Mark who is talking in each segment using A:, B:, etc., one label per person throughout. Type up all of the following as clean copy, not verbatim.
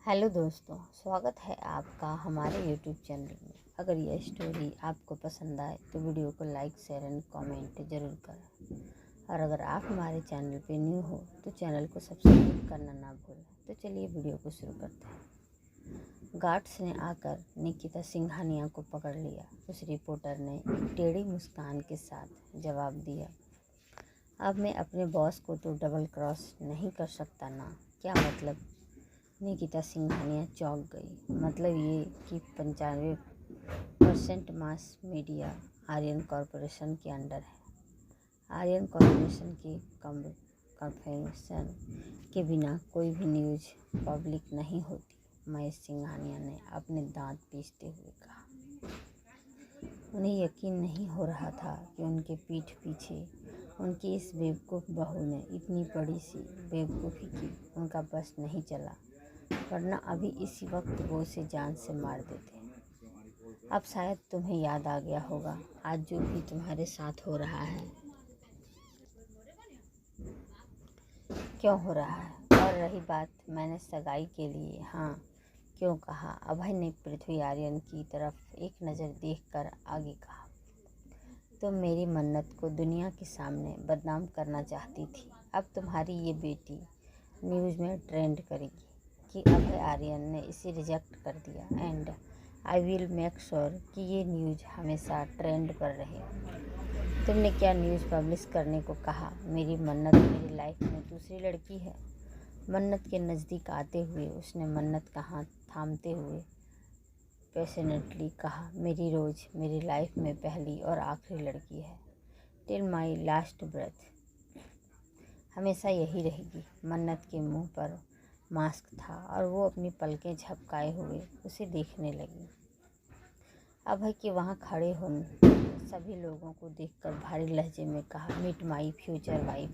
A: Hello दोस्तों, स्वागत है आपका हमारे यूट्यूब चैनल में। अगर यह स्टोरी आपको पसंद आए तो वीडियो को लाइक शेयर एंड कमेंट ज़रूर करें। और अगर आप हमारे चैनल पे न्यू हो तो चैनल को सब्सक्राइब करना ना भूलें। तो चलिए वीडियो को शुरू करते हैं। गार्ड्स ने आकर निकिता सिंघानिया को पकड़ लिया। उस रिपोर्टर ने एक टेढ़ी मुस्कान के साथ जवाब दिया, अब मैं अपने बॉस को तो डबल क्रॉस नहीं कर सकता ना। क्या मतलब? निकिता सिंघानिया चौंक गई। मतलब ये कि 95% मास मीडिया आर्यन कॉरपोरेशन के अंडर है। आर्यन कॉरपोरेशन की कंफर्मेशन के बिना कोई भी न्यूज़ पब्लिक नहीं होती। महेश सिंघानिया ने अपने दांत पीसते हुए कहा। उन्हें यकीन नहीं हो रहा था कि उनके पीठ पीछे उनकी इस बेवकूफ़ बहू ने इतनी बड़ी सी बेवकूफ़ी की। उनका बस नहीं चला, वरना अभी इसी वक्त वो उसे जान से मार देते। अब शायद तुम्हें याद आ गया होगा आज जो भी तुम्हारे साथ हो रहा है, क्यों हो रहा है। और रही बात मैंने सगाई के लिए हाँ क्यों कहा, अभय ने पृथ्वी आर्यन की तरफ एक नज़र देखकर आगे कहा, तुम मेरी मन्नत को दुनिया के सामने बदनाम करना चाहती थी। अब तुम्हारी ये बेटी न्यूज़ में ट्रेंड करेगी कि अभय आर्यन ने इसे रिजेक्ट कर दिया। And I will make sure कि ये न्यूज़ हमेशा ट्रेंड पर रहे। तुमने क्या न्यूज़ पब्लिश करने को कहा? मेरी मन्नत मेरी लाइफ में दूसरी लड़की है। मन्नत के नज़दीक आते हुए उसने मन्नत का हाथ थामते हुए पैशनेटली कहा, मेरी रोज़ मेरी लाइफ में पहली और आखिरी लड़की है। टिल माई लास्ट ब्रेथ हमेशा यही रहेगी। मन्नत के मुंह पर मास्क था और वो अपनी पलकें झपकाए हुए उसे देखने लगी। अभय के वहाँ खड़े होने सभी लोगों को देखकर भारी लहजे में कहा, meet my future wife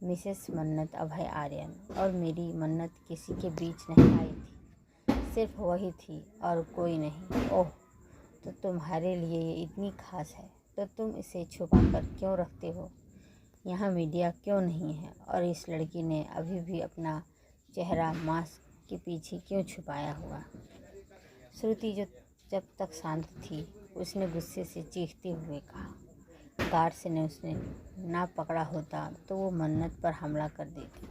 A: Mrs Mannat Abhay Aryan. और मेरी मन्नत किसी के बीच नहीं आई थी, सिर्फ वही थी और कोई नहीं। ओह, तो तुम्हारे लिए ये इतनी खास है तो तुम इसे छुपा कर क्यों रखते हो? यहाँ मीडिया क्यों नहीं है? और इस लड़की ने अभी भी अपना चेहरा मास्क के पीछे क्यों छुपाया हुआ? श्रुति जो जब तक शांत थी उसने गुस्से से चीखते हुए कहा, गार्ड्स ने उसने ना पकड़ा होता तो वो मन्नत पर हमला कर देती।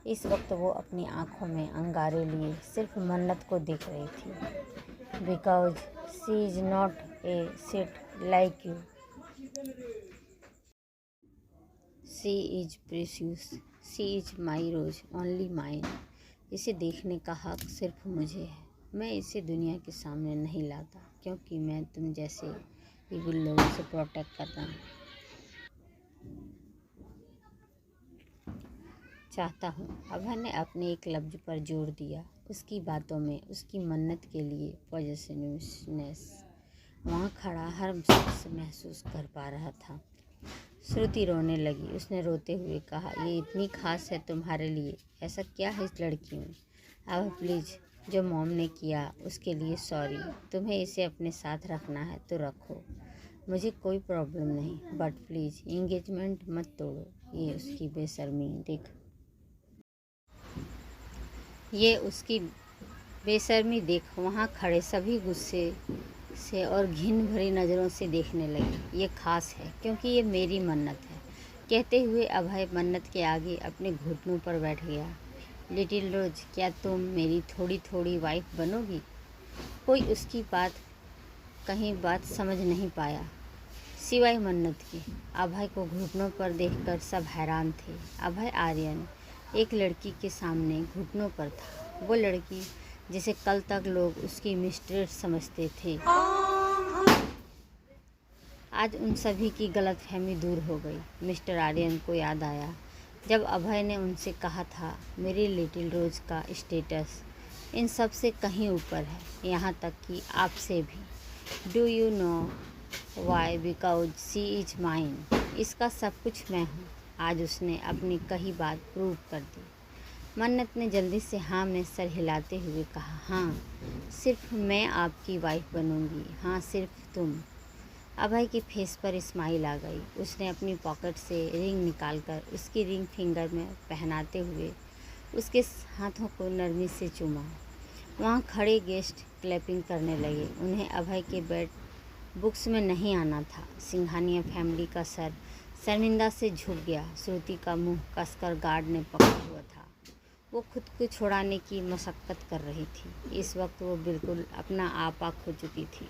A: इस वक्त वो अपनी आंखों में अंगारे लिए सिर्फ मन्नत को देख रही थी। Because she is not a sit like you, she is precious, she is my rose only mine. इसे देखने का हक सिर्फ मुझे है। मैं इसे दुनिया के सामने नहीं लाता क्योंकि मैं तुम जैसे इविल लोगों से प्रोटेक्ट करना चाहता हूँ। अभय ने अपने एक लफ्ज पर जोर दिया। उसकी बातों में उसकी मन्नत के लिए पॉजिटिवनेस वहाँ खड़ा हर शख्स महसूस कर पा रहा था। श्रुति रोने लगी। उसने रोते हुए कहा, ये इतनी खास है तुम्हारे लिए? ऐसा क्या है इस लड़की में? अब प्लीज़, जो मॉम ने किया उसके लिए सॉरी। तुम्हें इसे अपने साथ रखना है तो रखो, मुझे कोई प्रॉब्लम नहीं, बट प्लीज़ एंगेजमेंट मत तोड़ो। ये उसकी बेशर्मी देख वहाँ खड़े सभी गुस्से से और घिन भरी नज़रों से देखने लगे। ये खास है क्योंकि ये मेरी मन्नत है। कहते हुए अभय मन्नत के आगे अपने घुटनों पर बैठ गया। लिटिल रोज, क्या तुम मेरी थोड़ी थोड़ी वाइफ बनोगी? कोई उसकी बात समझ नहीं पाया सिवाय मन्नत के। अभय को घुटनों पर देखकर सब हैरान थे। अभय आर्यन एक लड़की के सामने घुटनों पर था। वो लड़की जिसे कल तक लोग उसकी मिस्ट्रेस समझते थे, आज उन सभी की गलतफहमी दूर हो गई। मिस्टर आर्यन को याद आया जब अभय ने उनसे कहा था, मेरी लिटिल रोज का स्टेटस इन सब से कहीं ऊपर है, यहाँ तक कि आपसे भी। Do you know why? Because she is mine. इसका सब कुछ मैं हूँ। आज उसने अपनी कही बात प्रूव कर दी। मन्नत ने जल्दी से हाँ में सर हिलाते हुए कहा, हाँ, सिर्फ मैं आपकी वाइफ बनूंगी। हाँ, सिर्फ तुम। अभय के फेस पर स्माइल आ गई। उसने अपनी पॉकेट से रिंग निकालकर उसकी रिंग फिंगर में पहनाते हुए उसके हाथों को नरमी से चूमा। वहाँ खड़े गेस्ट क्लैपिंग करने लगे। उन्हें अभय के बैड बुक्स में नहीं आना था। सिंघानिया फैमिली का सर शर्मिंदा से झुक गया। श्रुति का मुंह कसकर गार्ड ने पकड़ा हुआ था। वो खुद को छुड़ाने की मशक्कत कर रही थी। इस वक्त वो बिल्कुल अपना आपा खो चुकी थी।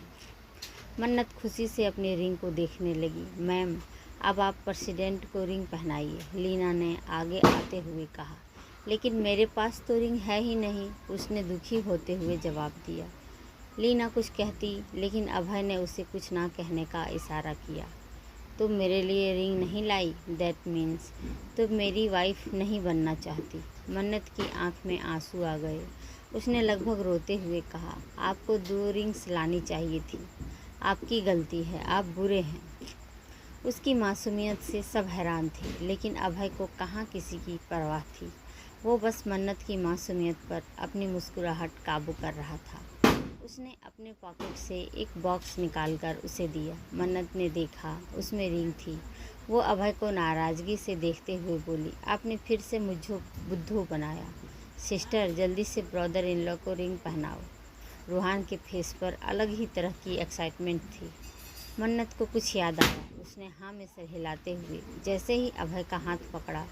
A: मन्नत खुशी से अपनी रिंग को देखने लगी। मैम, अब आप प्रेसिडेंट को रिंग पहनाइए, लीना ने आगे आते हुए कहा। लेकिन मेरे पास तो रिंग है ही नहीं, उसने दुखी होते हुए जवाब दिया। लीना कुछ कहती, लेकिन अभय ने उसे कुछ ना कहने का इशारा किया। तुम मेरे लिए रिंग नहीं लाई, दैट मीन्स तुम मेरी वाइफ नहीं बनना चाहती। मन्नत की आंख में आंसू आ गए। उसने लगभग रोते हुए कहा, आपको 2 रिंग्स लानी चाहिए थी। आपकी गलती है, आप बुरे हैं। उसकी मासूमियत से सब हैरान थे, लेकिन अभय को कहाँ किसी की परवाह थी। वो बस मन्नत की मासूमियत पर अपनी मुस्कुराहट काबू कर रहा था। उसने अपने पॉकेट से एक बॉक्स निकालकर उसे दिया। मन्नत ने देखा, उसमें रिंग थी। वो अभय को नाराज़गी से देखते हुए बोली, आपने फिर से मुझे बुद्धू बनाया। सिस्टर, जल्दी से ब्रदर इन लॉ को रिंग पहनाओ। रूहान के फेस पर अलग ही तरह की एक्साइटमेंट थी। मन्नत को कुछ याद आया। उसने हाँ में सर हिलाते हुए जैसे ही अभय का हाथ पकड़ा,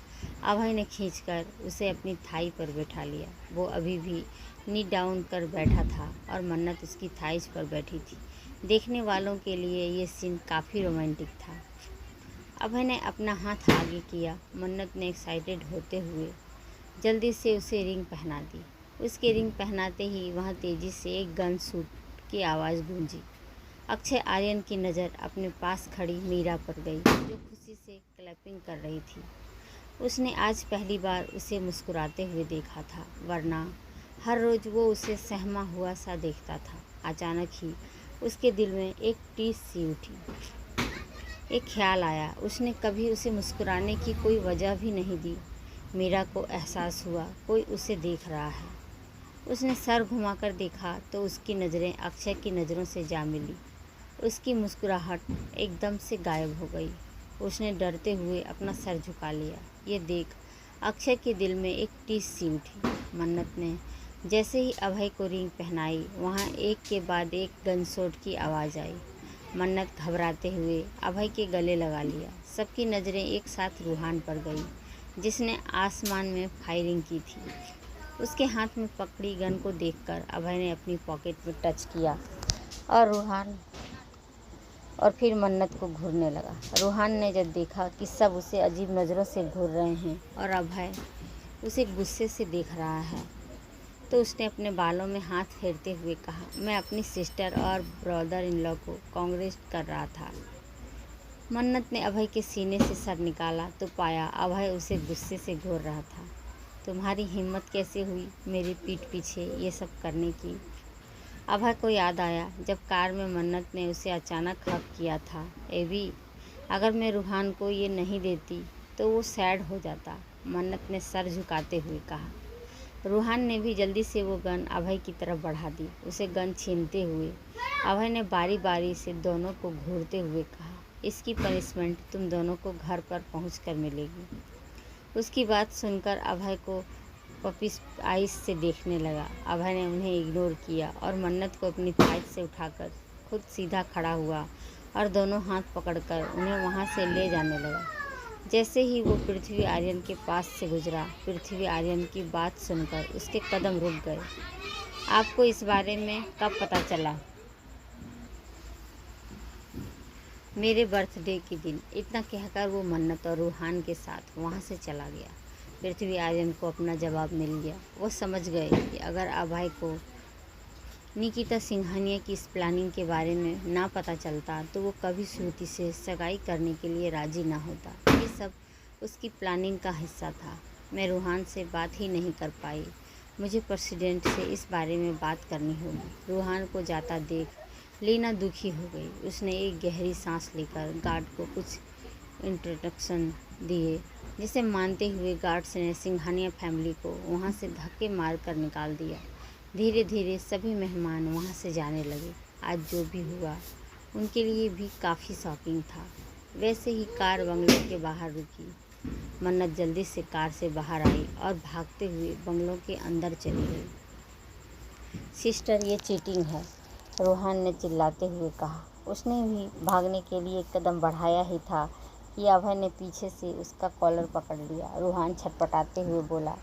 A: अभय ने खींचकर उसे अपनी थाई पर बैठा लिया। वो अभी भी नी डाउन कर बैठा था और मन्नत उसकी थाइज पर बैठी थी। देखने वालों के लिए ये सीन काफ़ी रोमांटिक था। अभय ने अपना हाथ आगे किया। मन्नत ने एक्साइटेड होते हुए जल्दी से उसे रिंग पहना दी। उसके रिंग पहनाते ही वहाँ तेज़ी से एक गन शूट की आवाज़ गूंजी। अक्षय आर्यन की नज़र अपने पास खड़ी मीरा पर गई, जो खुशी से क्लैपिंग कर रही थी। उसने आज पहली बार उसे मुस्कुराते हुए देखा था, वरना हर रोज़ वो उसे सहमा हुआ सा देखता था। अचानक ही उसके दिल में एक टीस सी उठी। एक ख्याल आया, उसने कभी उसे मुस्कुराने की कोई वजह भी नहीं दी। मीरा को एहसास हुआ कोई उसे देख रहा है। उसने सर घुमाकर देखा तो उसकी नज़रें अक्षय की नज़रों से जा मिली। उसकी मुस्कुराहट एकदम से गायब हो गई। उसने डरते हुए अपना सर झुका लिया। ये देख अक्षय के दिल में एक टीस सी उठी। मन्नत ने जैसे ही अभय को रिंग पहनाई, वहाँ एक के बाद एक गनशॉट की आवाज़ आई। मन्नत घबराते हुए अभय के गले लगा लिया। सबकी नज़रें एक साथ रूहान पर गई, जिसने आसमान में फायरिंग की थी। उसके हाथ में पकड़ी गन को देखकर अभय ने अपनी पॉकेट में टच किया और फिर मन्नत को घूरने लगा। रूहान ने जब देखा कि सब उसे अजीब नज़रों से घूर रहे हैं और अभय उसे गुस्से से देख रहा है, तो उसने अपने बालों में हाथ फेरते हुए कहा, मैं अपनी सिस्टर और ब्रदर इन लॉ को कांग्रेस कर रहा था। मन्नत ने अभय के सीने से सर निकाला तो पाया अभय उसे गुस्से से घूर रहा था। तुम्हारी हिम्मत कैसे हुई मेरी पीठ पीछे ये सब करने की? अभय को याद आया जब कार में मन्नत ने उसे अचानक हक किया था। एवी, अगर मैं रूहान को ये नहीं देती तो वो सैड हो जाता, मन्नत ने सर झुकाते हुए कहा। रूहान ने भी जल्दी से वो गन अभय की तरफ बढ़ा दी। उसे गन छीनते हुए अभय ने बारी बारी से दोनों को घूरते हुए कहा, इसकी पनिशमेंट तुम दोनों को घर पर पहुंचकर मिलेगी। उसकी बात सुनकर अभय को पपीज आइस से देखने लगा। अभय ने उन्हें इग्नोर किया और मन्नत को अपनी थाइज से उठाकर खुद सीधा खड़ा हुआ और दोनों हाथ पकड़कर उन्हें वहां से ले जाने लगा। जैसे ही वो पृथ्वी आर्यन के पास से गुजरा, पृथ्वी आर्यन की बात सुनकर उसके कदम रुक गए। आपको इस बारे में कब पता चला? मेरे बर्थडे के दिन। इतना कहकर वो मन्नत और रूहान के साथ वहाँ से चला गया। पृथ्वी आर्यन को अपना जवाब मिल गया। वो समझ गए कि अगर अभय को निकिता सिंघानिया की इस प्लानिंग के बारे में ना पता चलता तो वो कभी श्रुति से सगाई करने के लिए राजी ना होता। ये सब उसकी प्लानिंग का हिस्सा था। मैं रूहान से बात ही नहीं कर पाई। मुझे प्रेसिडेंट से इस बारे में बात करनी होगी। रूहान को जाता देख लीना दुखी हो गई। उसने एक गहरी सांस लेकर गार्ड को कुछ इंस्ट्रक्शन दिए, जिसे मानते हुए गार्ड्स ने सिंघानिया फैमिली को वहाँ से धक्के मार कर निकाल दिया। धीरे धीरे सभी मेहमान वहाँ से जाने लगे। आज जो भी हुआ उनके लिए भी काफ़ी शॉकिंग था। वैसे ही कार बंगलों के बाहर रुकी। मन्नत जल्दी से कार से बाहर आई और भागते हुए बंगलों के अंदर चली गई। सिस्टर, ये चीटिंग है, रूहान ने चिल्लाते हुए कहा। उसने भी भागने के लिए एक कदम बढ़ाया ही था कि अभय ने पीछे से उसका कॉलर पकड़ लिया। रूहान छटपटाते हुए बोला,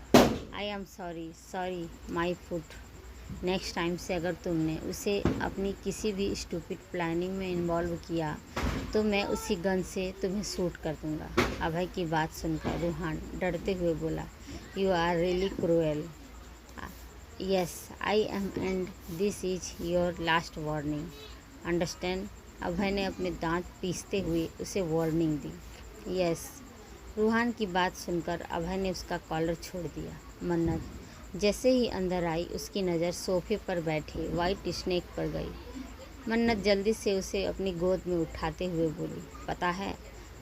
A: आई am sorry, sorry, my foot. Next time से अगर तुमने उसे अपनी किसी भी स्टूपिड प्लानिंग में इन्वॉल्व किया तो मैं उसी गन से तुम्हें शूट कर दूंगा। अभय की बात सुनकर रूहान डरते हुए बोला, you are really cruel. Yes I am and this is your last warning, understand. Abhay ने अपने दांत पीसते हुए उसे वार्निंग दी। यस। रूहान की बात सुनकर अभय ने उसका कॉलर छोड़ दिया। मन्नत जैसे ही अंदर आई उसकी नज़र सोफे पर बैठे वाइट स्नेक पर गई। मन्नत जल्दी से उसे अपनी गोद में उठाते हुए बोली, पता है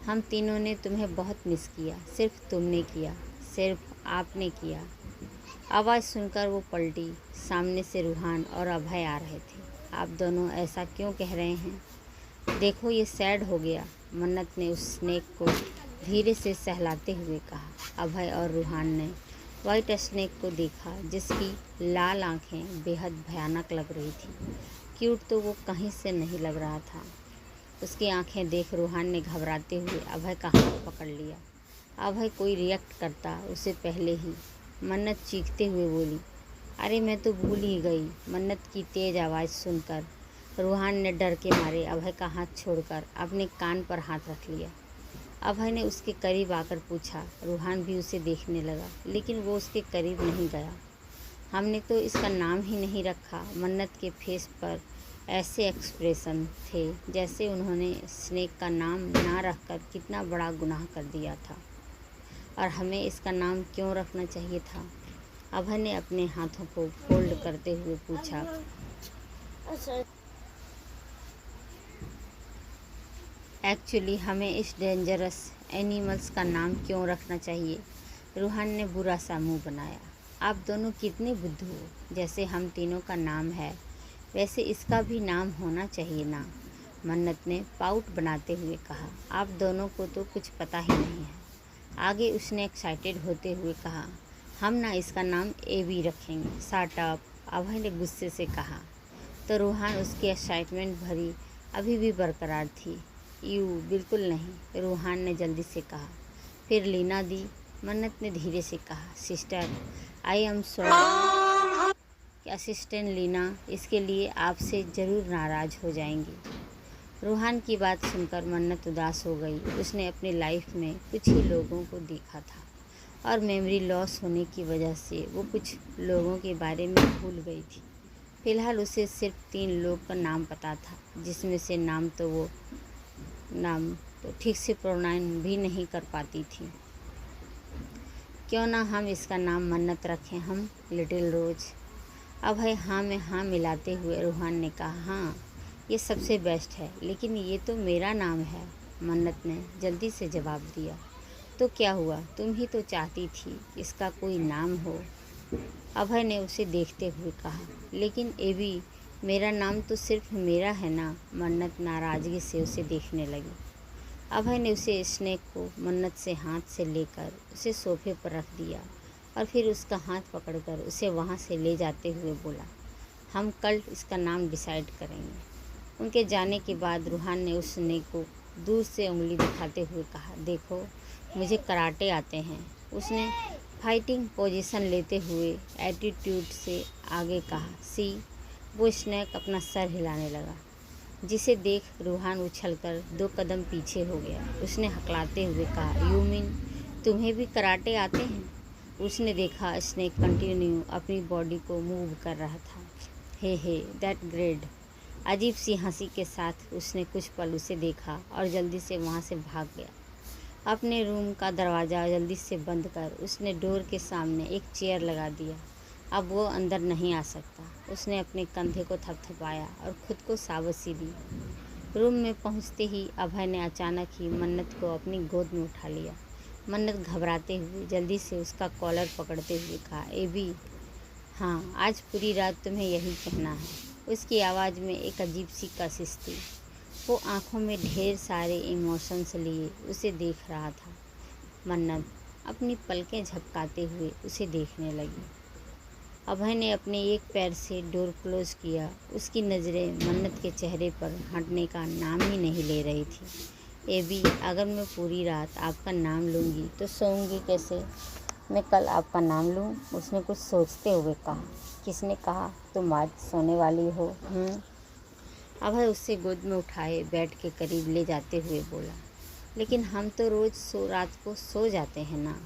A: हम तीनों ने तुम्हें बहुत मिस किया। सिर्फ तुमने किया, सिर्फ आपने किया। आवाज़ सुनकर वो पलटी। सामने से रूहान और अभय आ रहे थे। आप दोनों ऐसा क्यों कह रहे हैं? देखो ये सैड हो गया, मन्नत ने उस स्नेक को धीरे से सहलाते हुए कहा। अभय और रूहान ने वाइट स्नेक को देखा जिसकी लाल आंखें बेहद भयानक लग रही थी। क्यूट तो वो कहीं से नहीं लग रहा था। उसकी आंखें देख रूहान ने घबराते हुए अभय का हाथ पकड़ लिया। अभय कोई रिएक्ट करता उससे पहले ही मन्नत चीखते हुए बोली, अरे मैं तो भूल ही गई। मन्नत की तेज़ आवाज़ सुनकर रूहान ने डर के मारे अभय का हाथ छोड़कर अपने कान पर हाथ रख लिया। अभय ने उसके करीब आकर पूछा। रूहान भी उसे देखने लगा लेकिन वो उसके करीब नहीं गया। हमने तो इसका नाम ही नहीं रखा। मन्नत के फेस पर ऐसे एक्सप्रेशन थे जैसे उन्होंने स्नेक का नाम ना रखकर कितना बड़ा गुनाह कर दिया था। और हमें इसका नाम क्यों रखना चाहिए था? अभय ने अपने हाथों को फोल्ड करते हुए पूछा। एक्चुअली हमें इस डेंजरस एनिमल्स का नाम क्यों रखना चाहिए? रूहान ने बुरा सा मुंह बनाया। आप दोनों कितने बुद्धू हो। जैसे हम तीनों का नाम है वैसे इसका भी नाम होना चाहिए ना, मन्नत ने पाउट बनाते हुए कहा। आप दोनों को तो कुछ पता ही नहीं है। आगे उसने एक्साइटेड होते हुए कहा, हम ना इसका नाम एबी रखेंगे। शट अप, अभय ने गुस्से से कहा। तो रूहान उसकी एक्साइटमेंट भरी अभी भी बरकरार थी। यू बिल्कुल नहीं, रूहान ने जल्दी से कहा। फिर लीना दी, मन्नत ने धीरे से कहा। Sister I am sorry. Assistant Leena इसके लिए आपसे ज़रूर नाराज़ हो जाएंगी। रूहान की बात सुनकर मन्नत उदास हो गई। उसने अपनी लाइफ में कुछ ही लोगों को देखा था और मेमोरी लॉस होने की वजह से वो कुछ लोगों के बारे में भूल गई थी। फ़िलहाल उसे सिर्फ 3 लोग का नाम पता था जिसमें से नाम तो ठीक से प्रोनाउंस भी नहीं कर पाती थी। क्यों ना हम इसका नाम मन्नत रखें, हम लिटिल रोज़। अभय हाँ में हाँ मिलाते हुए रूहान ने कहा, हाँ ये सबसे बेस्ट है, लेकिन ये तो मेरा नाम है, मन्नत ने जल्दी से जवाब दिया। तो क्या हुआ, तुम ही तो चाहती थी इसका कोई नाम हो। अभय ने उसे देखते हुए कहा। लेकिन एबी मेरा नाम तो सिर्फ मेरा है ना, मन्नत नाराज़गी से उसे देखने लगी। अभय ने उसे स्नेक को मन्नत से हाथ से लेकर उसे सोफे पर रख दिया और फिर उसका हाथ पकड़कर उसे वहाँ से ले जाते हुए बोला, हम कल इसका नाम डिसाइड करेंगे। उनके जाने के बाद रूहान ने उस स्नेक को दूर से उंगली दिखाते हुए कहा, देखो मुझे कराटे आते हैं। उसने फाइटिंग पोजीशन लेते हुए एटीट्यूड से आगे कहा। सी, वो स्नेक अपना सर हिलाने लगा, जिसे देख रूहान उछलकर 2 कदम पीछे हो गया। उसने हकलाते हुए कहा, यू मीन तुम्हें भी कराटे आते हैं? उसने देखा स्नेक कंटिन्यू अपनी बॉडी को मूव कर रहा था। हे दैट ग्रेट। अजीब सी हंसी के साथ उसने कुछ पल उसे देखा और जल्दी से वहाँ से भाग गया। अपने रूम का दरवाज़ा जल्दी से बंद कर उसने डोर के सामने एक चेयर लगा दिया। अब वो अंदर नहीं आ सकता। उसने अपने कंधे को थपथपाया और खुद को शाबाशी दी। रूम में पहुंचते ही अभय ने अचानक ही मन्नत को अपनी गोद में उठा लिया। मन्नत घबराते हुए जल्दी से उसका कॉलर पकड़ते हुए कहा, एबी हाँ आज पूरी रात तुम्हें यही कहना है। उसकी आवाज़ में एक अजीब सी कशिश थी। वो आँखों में ढेर सारे इमोशंस लिए उसे देख रहा था। मन्नत अपनी पलकें झपकाते हुए उसे देखने लगी। अभय ने अपने एक पैर से डोर क्लोज किया। उसकी नज़रें मन्नत के चेहरे पर हटने का नाम ही नहीं ले रही थी। एबी, अगर मैं पूरी रात आपका नाम लूँगी तो सोऊंगी कैसे? मैं कल आपका नाम लूँ? उसने कुछ सोचते हुए कहा। किसने कहा तुम आज सोने वाली हो? अभय उससे गोद में उठाए बेड के करीब ले जाते हुए बोला, लेकिन हम तो रोज़ रात को सो जाते हैं ना।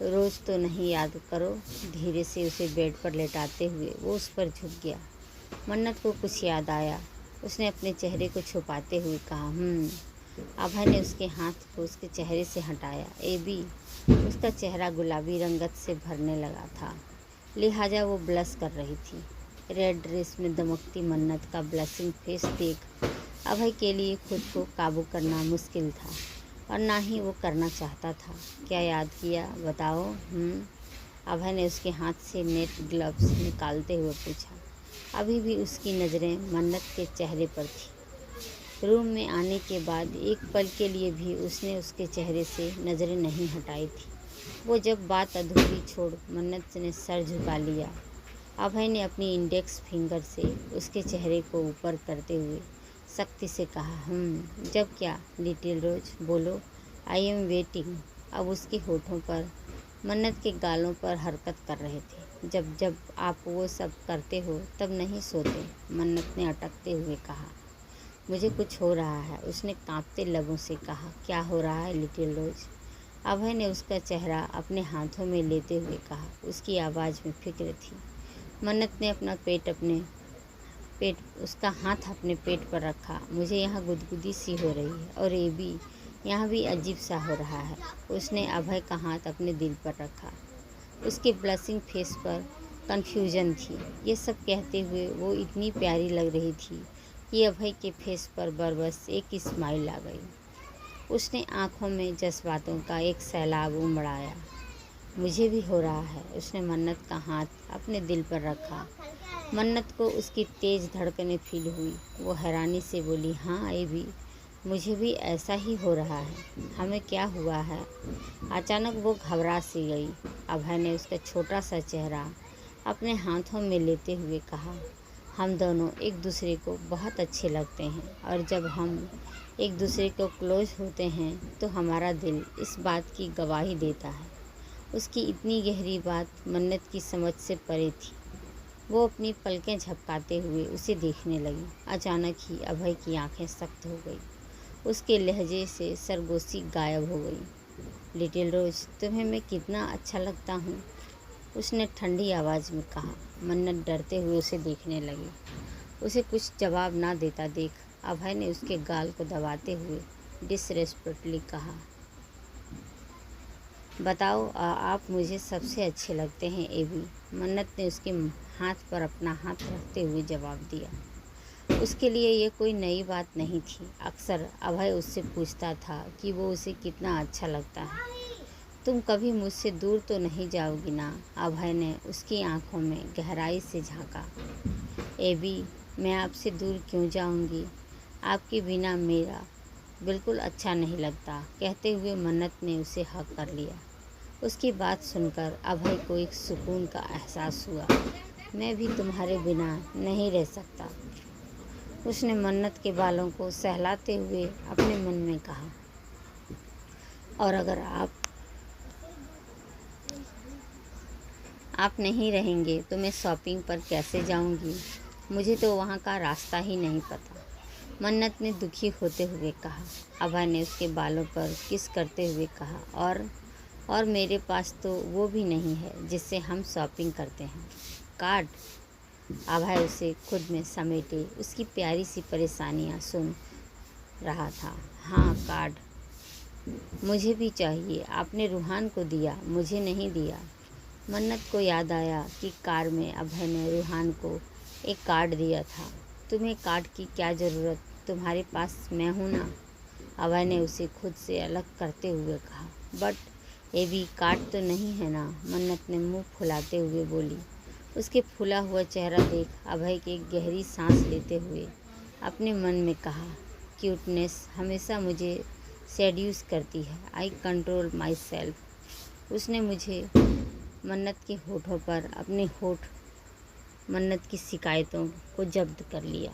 A: रोज़ तो नहीं, याद करो। धीरे से उसे बेड पर लेटाते हुए वो उस पर झुक गया। मन्नत को कुछ याद आया। उसने अपने चेहरे को छुपाते हुए कहा अभय ने उसके हाथ को उसके चेहरे से हटाया। एबी, उसका चेहरा गुलाबी रंगत से भरने लगा था, लिहाजा वो ब्लश कर रही थी। रेड ड्रेस में दमकती मन्नत का ब्लशिंग फेस देख अभय के लिए खुद को काबू करना मुश्किल था, और ना ही वो करना चाहता था। क्या याद किया, बताओ? अभय ने उसके हाथ से नेट ग्लव्स निकालते हुए पूछा। अभी भी उसकी नज़रें मन्नत के चेहरे पर थी। रूम में आने के बाद एक पल के लिए भी उसने उसके चेहरे से नज़रें नहीं हटाई थी। वो जब बात अधूरी छोड़ मन्नत ने सर झुका लिया। अभय ने अपनी इंडेक्स फिंगर से उसके चेहरे को ऊपर करते हुए सख्ती से कहा, जब क्या? लिटिल रोज, बोलो, आई एम वेटिंग। अब उसके होठों पर मन्नत के गालों पर हरकत कर रहे थे। जब जब आप वो सब करते हो तब नहीं सोते, मन्नत ने अटकते हुए कहा। मुझे कुछ हो रहा है, उसने कांपते लबों से कहा। क्या हो रहा है लिटिल रोज? अभय ने उसका चेहरा अपने हाथों में लेते हुए कहा। उसकी आवाज़ में फिक्र थी। मन्नत ने उसका हाथ अपने पेट पर रखा। मुझे यहाँ गुदगुदी सी हो रही है, और ये भी यहाँ भी अजीब सा हो रहा है। उसने अभय का हाथ अपने दिल पर रखा। उसके ब्लशिंग फेस पर कन्फ्यूजन थी। ये सब कहते हुए वो इतनी प्यारी लग रही थी कि अभय के फेस पर बरबस एक स्माइल आ गई। उसने आँखों में जज्बातों का एक सैलाब उमड़ाया। मुझे भी हो रहा है। उसने मन्नत का हाथ अपने दिल पर रखा। मन्नत को उसकी तेज़ धड़कनें फील हुई। वो हैरानी से बोली, हाँ एबी, मुझे भी ऐसा ही हो रहा है। हमें क्या हुआ है? अचानक वो घबरा सी गई। अभय ने उसका छोटा सा चेहरा अपने हाथों में लेते हुए कहा, हम दोनों एक दूसरे को बहुत अच्छे लगते हैं, और जब हम एक दूसरे को क्लोज होते हैं तो हमारा दिल इस बात की गवाही देता है। उसकी इतनी गहरी बात मन्नत की समझ से परे थी। वो अपनी पलकें झपकाते हुए उसे देखने लगी। अचानक ही अभय की आंखें सख्त हो गई। उसके लहजे से सरगोशी गायब हो गई। लिटिल रोज, तुम्हें मैं कितना अच्छा लगता हूँ, उसने ठंडी आवाज़ में कहा। मन्नत डरते हुए उसे देखने लगी। उसे कुछ जवाब ना देता देख अभय ने उसके गाल को दबाते हुए डिसरेस्पेक्टली कहा, बताओ, आप मुझे सबसे अच्छे लगते हैं एबी। मन्नत ने उसके हाथ पर अपना हाथ रखते हुए जवाब दिया। उसके लिए ये कोई नई बात नहीं थी। अक्सर अभय उससे पूछता था कि वो उसे कितना अच्छा लगता है। तुम कभी मुझसे दूर तो नहीं जाओगी ना? अभय ने उसकी आंखों में गहराई से झांका। एबी, मैं आपसे दूर क्यों जाऊंगी? आपके बिना मेरा बिल्कुल अच्छा नहीं लगता। कहते हुए मन्नत ने उसे हक कर लिया। उसकी बात सुनकर अभय को एक सुकून का एहसास हुआ। मैं भी तुम्हारे बिना नहीं रह सकता, उसने मन्नत के बालों को सहलाते हुए अपने मन में कहा। और अगर आप नहीं रहेंगे तो मैं शॉपिंग पर कैसे जाऊंगी? मुझे तो वहाँ का रास्ता ही नहीं पता, मन्नत ने दुखी होते हुए कहा। अभय ने उसके बालों पर किस करते हुए कहा, और मेरे पास तो वो भी नहीं है जिससे हम शॉपिंग करते हैं। कार्ड? अभय उसे खुद में समेटे उसकी प्यारी सी परेशानियां सुन रहा था। हाँ, कार्ड मुझे भी चाहिए। आपने रूहान को दिया, मुझे नहीं दिया। मन्नत को याद आया कि कार में अभय ने रूहान को एक कार्ड दिया था। तुम्हें कार्ड की क्या ज़रूरत, तुम्हारे पास मैं हूँ ना, अभय ने उसे खुद से अलग करते हुए कहा। बट ये भी कार्ड तो नहीं है ना, मन्नत ने मुंह फुलाते हुए बोली। उसके फूला हुआ चेहरा देख अभय के गहरी सांस लेते हुए अपने मन में कहा, क्यूटनेस हमेशा मुझे सेड्यूस करती है। आई कंट्रोल माई सेल्फ। उसने मुझे मन्नत के होठों पर अपने होठ मन्नत की शिकायतों को जब्त कर लिया।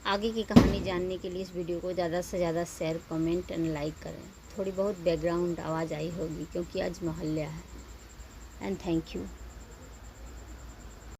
A: आगे की कहानी जानने के लिए इस वीडियो को ज़्यादा से ज़्यादा शेयर, कमेंट एंड लाइक करें। थोड़ी बहुत बैकग्राउंड आवाज़ आई होगी क्योंकि आज मोहल्ला है। And thank you.